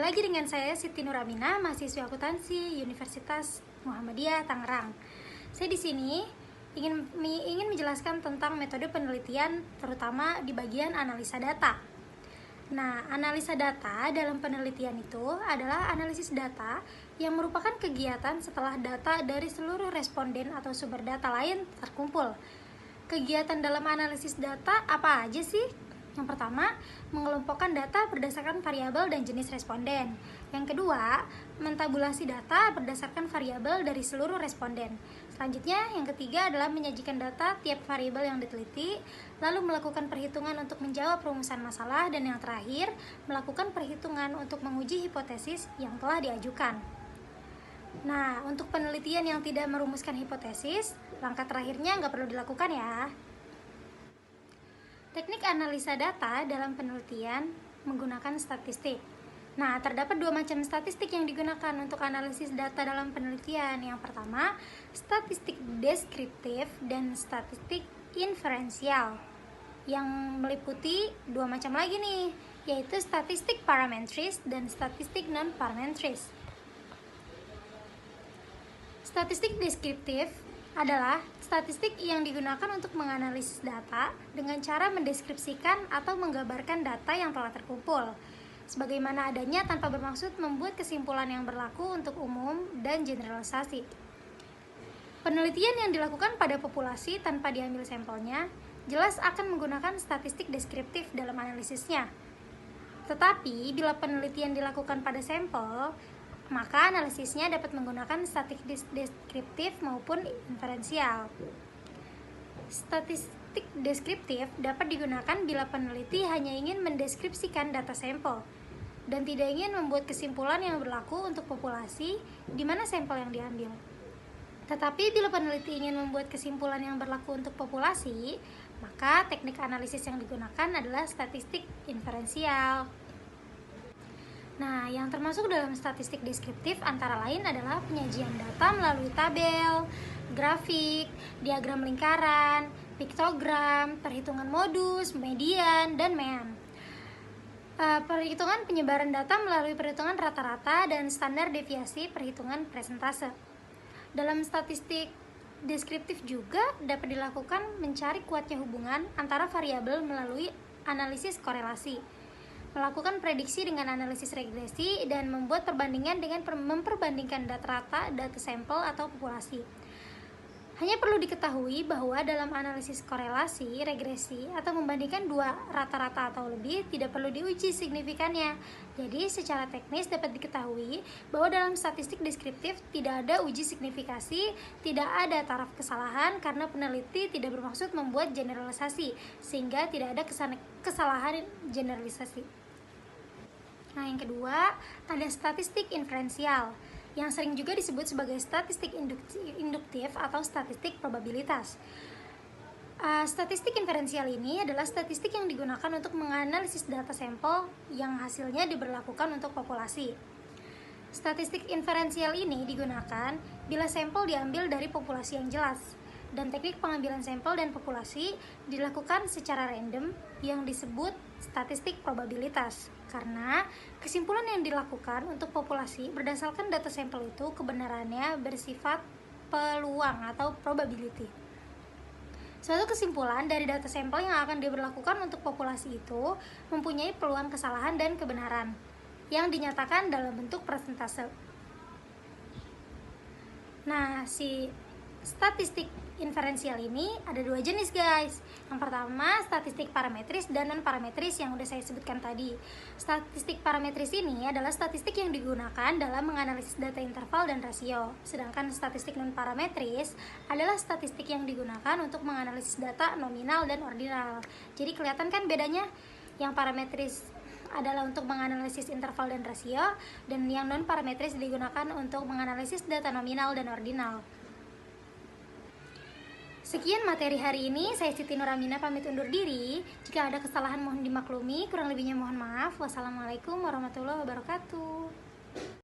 lagi dengan saya Siti Nuramina, mahasiswa akuntansi Universitas Muhammadiyah Tangerang. Saya di sini ingin menjelaskan tentang metode penelitian, terutama di bagian analisa data. Nah, analisa data dalam penelitian itu adalah analisis data yang merupakan kegiatan setelah data dari seluruh responden atau sumber data lain terkumpul. Kegiatan dalam analisis data apa aja sih? Yang pertama, mengelompokkan data berdasarkan variabel dan jenis responden. Yang kedua, mentabulasi data berdasarkan variabel dari seluruh responden. Selanjutnya, yang ketiga adalah menyajikan data tiap variabel yang diteliti, lalu melakukan perhitungan untuk menjawab rumusan masalah, dan yang terakhir, melakukan perhitungan untuk menguji hipotesis yang telah diajukan. Nah, untuk penelitian yang tidak merumuskan hipotesis, langkah terakhirnya nggak perlu dilakukan ya. Teknik analisa data dalam penelitian menggunakan statistik. Nah, terdapat dua macam statistik yang digunakan untuk analisis data dalam penelitian. Yang pertama, statistik deskriptif dan statistik inferensial, yang meliputi dua macam lagi nih, yaitu statistik parametris dan statistik non-parametris. Statistik deskriptif adalah statistik yang digunakan untuk menganalisis data dengan cara mendeskripsikan atau menggambarkan data yang telah terkumpul sebagaimana adanya tanpa bermaksud membuat kesimpulan yang berlaku untuk umum dan generalisasi. Penelitian yang dilakukan pada populasi tanpa diambil sampelnya jelas akan menggunakan statistik deskriptif dalam analisisnya. Tetapi bila penelitian dilakukan pada sampel, maka analisisnya dapat menggunakan statistik deskriptif maupun inferensial. Statistik deskriptif dapat digunakan bila peneliti hanya ingin mendeskripsikan data sampel dan tidak ingin membuat kesimpulan yang berlaku untuk populasi di mana sampel yang diambil. Tetapi bila peneliti ingin membuat kesimpulan yang berlaku untuk populasi, maka teknik analisis yang digunakan adalah statistik inferensial. Nah, yang termasuk dalam statistik deskriptif antara lain adalah penyajian data melalui tabel, grafik, diagram lingkaran, piktogram, perhitungan modus, median, dan mean. Perhitungan penyebaran data melalui perhitungan rata-rata dan standar deviasi perhitungan presentase. Dalam statistik deskriptif juga dapat dilakukan mencari kuatnya hubungan antara variabel melalui analisis korelasi, melakukan prediksi dengan analisis regresi, dan membuat perbandingan dengan memperbandingkan data sampel atau populasi. Hanya perlu diketahui bahwa dalam analisis korelasi, regresi, atau membandingkan dua rata-rata atau lebih tidak perlu diuji signifikannya. Jadi secara teknis dapat diketahui bahwa dalam statistik deskriptif tidak ada uji signifikasi, tidak ada taraf kesalahan karena peneliti tidak bermaksud membuat generalisasi, sehingga tidak ada kesalahan generalisasi. Nah, yang kedua, ada statistik inferensial, yang sering juga disebut sebagai statistik induktif atau statistik probabilitas. Statistik inferensial ini adalah statistik yang digunakan untuk menganalisis data sampel yang hasilnya diberlakukan untuk populasi. Statistik inferensial ini digunakan bila sampel diambil dari populasi yang jelas, dan teknik pengambilan sampel dan populasi dilakukan secara random yang disebut statistik probabilitas, karena kesimpulan yang dilakukan untuk populasi berdasarkan data sampel itu kebenarannya bersifat peluang atau probability. Suatu kesimpulan dari data sampel yang akan diberlakukan untuk populasi itu mempunyai peluang kesalahan dan kebenaran yang dinyatakan dalam bentuk persentase. Nah, si statistik inferensial ini ada dua jenis, guys. Yang pertama, statistik parametris dan non-parametris yang udah saya sebutkan tadi. Statistik parametris ini adalah statistik yang digunakan dalam menganalisis data interval dan rasio. Sedangkan statistik non-parametris adalah statistik yang digunakan untuk menganalisis data nominal dan ordinal. Jadi kelihatan kan bedanya? Yang parametris adalah untuk menganalisis interval dan rasio, dan yang non-parametris digunakan untuk menganalisis data nominal dan ordinal. Sekian materi hari ini, saya Siti Nuramina pamit undur diri. Jika ada kesalahan mohon dimaklumi, kurang lebihnya mohon maaf. Wassalamualaikum warahmatullahi wabarakatuh.